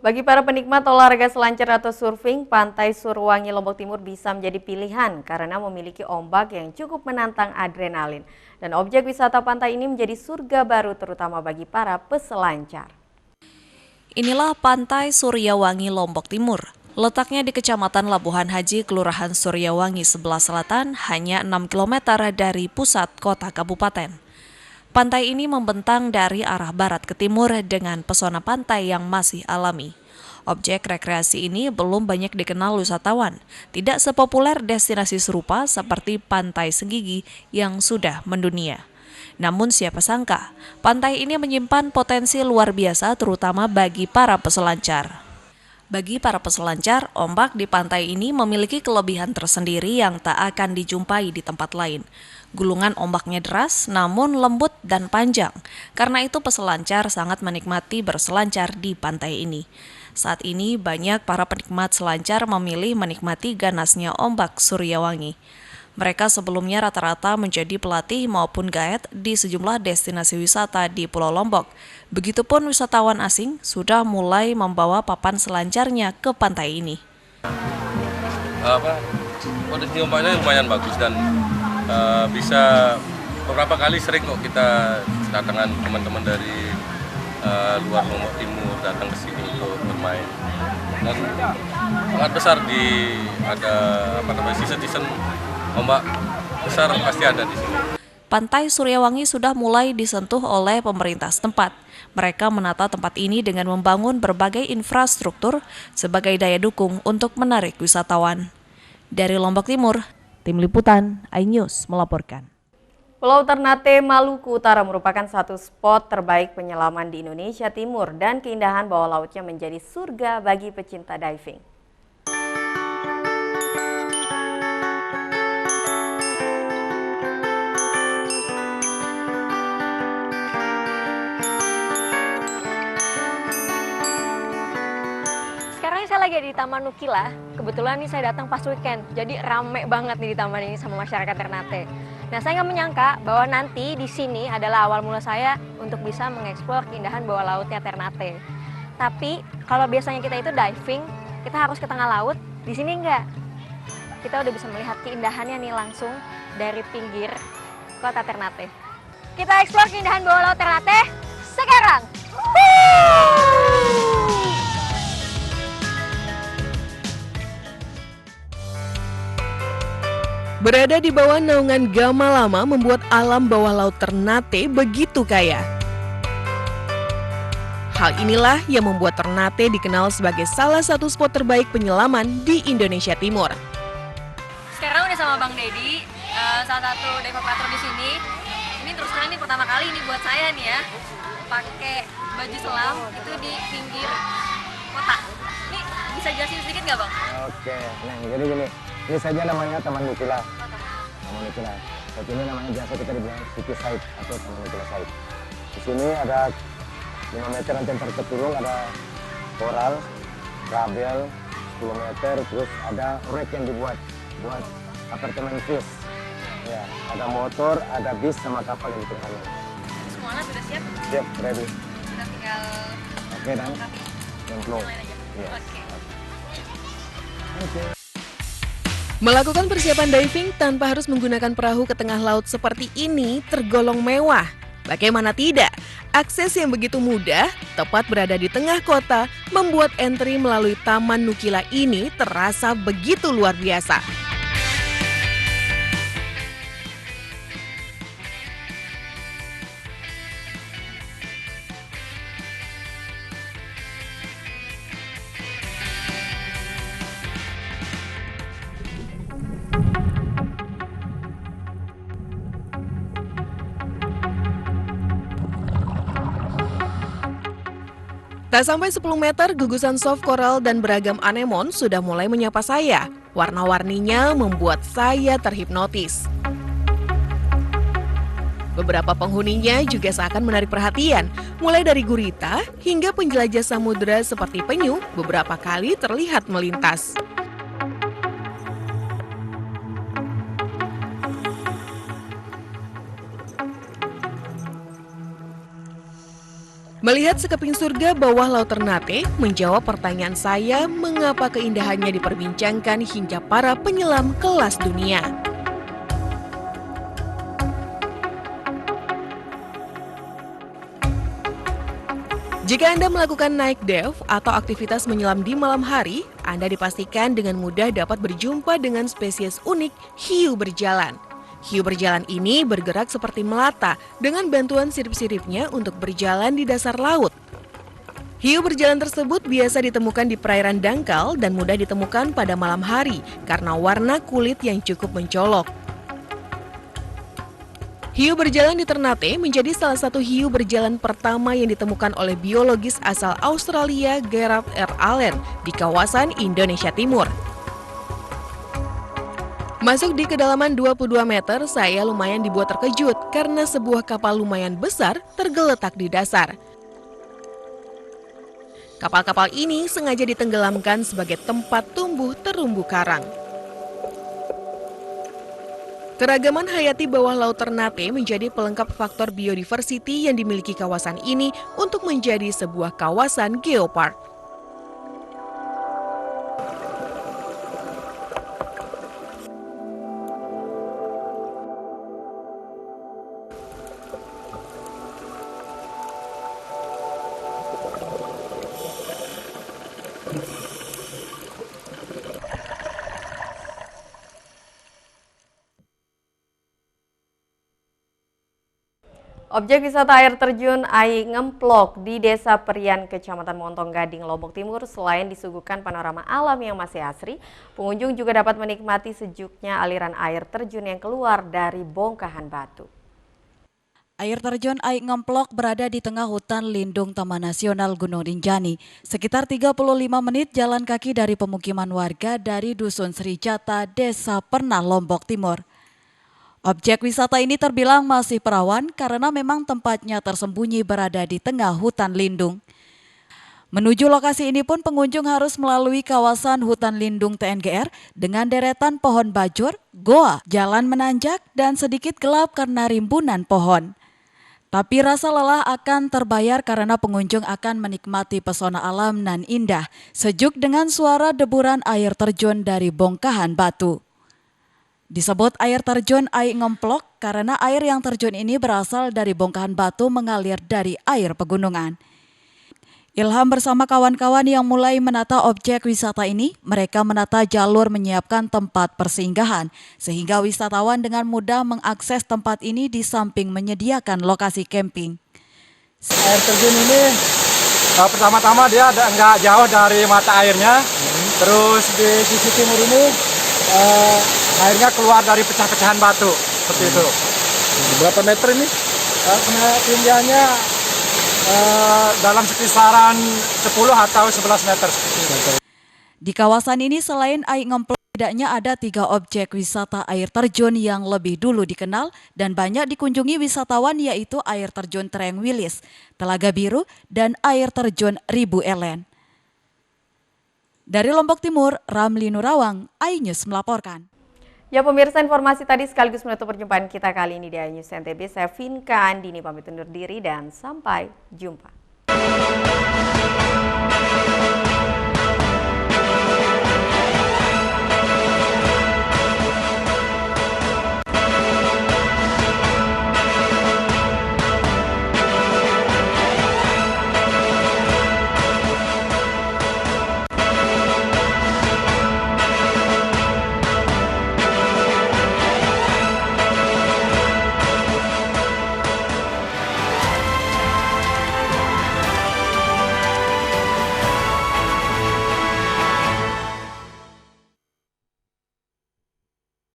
Bagi para penikmat olahraga selancar atau surfing, Pantai Suruwangi Lombok Timur bisa menjadi pilihan karena memiliki ombak yang cukup menantang adrenalin. Dan objek wisata pantai ini menjadi surga baru terutama bagi para peselancar. Inilah Pantai Suryawangi Lombok Timur. Letaknya di Kecamatan Labuhan Haji, Kelurahan Suryawangi sebelah selatan, hanya 6 km dari pusat kota kabupaten. Pantai ini membentang dari arah barat ke timur dengan pesona pantai yang masih alami. Objek rekreasi ini belum banyak dikenal wisatawan, tidak sepopuler destinasi serupa seperti Pantai Senggigi yang sudah mendunia. Namun siapa sangka, pantai ini menyimpan potensi luar biasa terutama bagi para peselancar. Bagi para peselancar, ombak di pantai ini memiliki kelebihan tersendiri yang tak akan dijumpai di tempat lain. Gulungan ombaknya deras namun lembut dan panjang. Karena itu peselancar sangat menikmati berselancar di pantai ini. Saat ini banyak para penikmat selancar memilih menikmati ganasnya ombak Suryawangi. Mereka sebelumnya rata-rata menjadi pelatih maupun guide di sejumlah destinasi wisata di Pulau Lombok. Begitupun wisatawan asing sudah mulai membawa papan selancarnya ke pantai ini. Kondisi ombaknya lumayan bagus dan bisa beberapa kali sering kok kita datangan teman-teman dari luar Lombok Timur datang ke sini untuk bermain. Dan sangat besar ada season ombak besar pasti ada di sini. Pantai Suryawangi sudah mulai disentuh oleh pemerintah setempat. Mereka menata tempat ini dengan membangun berbagai infrastruktur sebagai daya dukung untuk menarik wisatawan. Dari Lombok Timur, Tim Liputan iNews melaporkan. Pulau Ternate, Maluku Utara merupakan satu spot terbaik penyelaman di Indonesia Timur dan keindahan bawah lautnya menjadi surga bagi pecinta diving. Sekarang saya lagi di Taman Nukila. Kebetulan nih saya datang pas weekend, jadi rame banget nih di taman ini sama masyarakat Ternate. Nah, saya nggak menyangka bahwa nanti di sini adalah awal mula saya untuk bisa mengeksplor keindahan bawah lautnya Ternate. Tapi kalau biasanya kita itu diving, kita harus ke tengah laut. Di sini enggak. Kita udah bisa melihat keindahannya nih langsung dari pinggir kota Ternate. Kita eksplor keindahan bawah laut Ternate sekarang. Berada di bawah naungan Gama Lama membuat alam bawah laut Ternate begitu kaya. Hal inilah yang membuat Ternate dikenal sebagai salah satu spot terbaik penyelaman di Indonesia Timur. Sekarang udah sama Bang Dedi, salah satu dive operator di sini. Ini terus terang ini pertama kali ini buat saya nih ya, pakai baju selam itu di pinggir kota. Ini bisa jelasin sedikit nggak Bang? Oke, nah jadi gini. Ini saja namanya Taman Nukila. Taman Nukila. Saat ini namanya biasa kita dibilang City Site atau Taman Nukila Site. Di sini ada 5 meter tempat terturung, ada koral, kabel 10 meter, terus ada rek yang dibuat buat apartemen fish. Ya, ada motor, ada bis sama kapal yang ditumpangi. Semuanya sudah siap? Siap, ready. Kita tinggal Oke, dan flow. Oke. Oke. Melakukan persiapan diving tanpa harus menggunakan perahu ke tengah laut seperti ini tergolong mewah. Bagaimana tidak? Akses yang begitu mudah, tepat berada di tengah kota, membuat entry melalui Taman Nukila ini terasa begitu luar biasa. Tak sampai 10 meter, gugusan soft coral dan beragam anemon sudah mulai menyapa saya. Warna-warninya membuat saya terhipnotis. Beberapa penghuninya juga seakan menarik perhatian, mulai dari gurita hingga penjelajah samudera seperti penyu beberapa kali terlihat melintas. Melihat sekeping surga bawah Laut Ternate menjawab pertanyaan saya mengapa keindahannya diperbincangkan hingga para penyelam kelas dunia. Jika Anda melakukan naik dive atau aktivitas menyelam di malam hari, Anda dipastikan dengan mudah dapat berjumpa dengan spesies unik hiu berjalan. Hiu berjalan ini bergerak seperti melata dengan bantuan sirip-siripnya untuk berjalan di dasar laut. Hiu berjalan tersebut biasa ditemukan di perairan dangkal dan mudah ditemukan pada malam hari karena warna kulit yang cukup mencolok. Hiu berjalan di Ternate menjadi salah satu hiu berjalan pertama yang ditemukan oleh biologis asal Australia Gerard R. Allen di kawasan Indonesia Timur. Masuk di kedalaman 22 meter, saya lumayan dibuat terkejut karena sebuah kapal lumayan besar tergeletak di dasar. Kapal-kapal ini sengaja ditenggelamkan sebagai tempat tumbuh terumbu karang. Keragaman hayati bawah Laut Ternate menjadi pelengkap faktor biodiversity yang dimiliki kawasan ini untuk menjadi sebuah kawasan geopark. Objek wisata air terjun Ai Ngemplok di Desa Perian, Kecamatan Montong Gading, Lombok Timur, selain disuguhkan panorama alam yang masih asri, pengunjung juga dapat menikmati sejuknya aliran air terjun yang keluar dari bongkahan batu. Air terjun Ai Ngemplok berada di tengah hutan lindung Taman Nasional Gunung Rinjani, sekitar 35 menit jalan kaki dari pemukiman warga dari Dusun Srijata, Desa Pernah, Lombok Timur. Objek wisata ini terbilang masih perawan karena memang tempatnya tersembunyi berada di tengah hutan lindung. Menuju lokasi ini pun pengunjung harus melalui kawasan hutan lindung TNGR dengan deretan pohon bajur, goa, jalan menanjak, dan sedikit gelap karena rimbunan pohon. Tapi rasa lelah akan terbayar karena pengunjung akan menikmati pesona alam nan indah, sejuk dengan suara deburan air terjun dari bongkahan batu. Disebut air terjun Ai Ngemplok karena air yang terjun ini berasal dari bongkahan batu mengalir dari air pegunungan. Ilham bersama kawan-kawan yang mulai menata objek wisata ini, mereka menata jalur menyiapkan tempat persinggahan, sehingga wisatawan dengan mudah mengakses tempat ini di samping menyediakan lokasi camping. Air terjun ini pertama-tama dia nggak jauh dari mata airnya, terus di sisi timur ini airnya keluar dari pecah-pecahan batu, seperti itu. Berapa meter ini? Ketinggiannya dalam sekisaran 10 atau 11 meter. Di kawasan ini selain Ai Ngemplok, setidaknya ada 3 objek wisata air terjun yang lebih dulu dikenal dan banyak dikunjungi wisatawan, yaitu air terjun Tereng Wilis, Telaga Biru, dan air terjun Ribu Elen. Dari Lombok Timur, Ramli Nurawang, iNews melaporkan. Ya pemirsa, informasi tadi sekaligus menutup perjumpaan kita kali ini di iNews NTB. Saya Vinka Andini pamit undur diri dan sampai jumpa.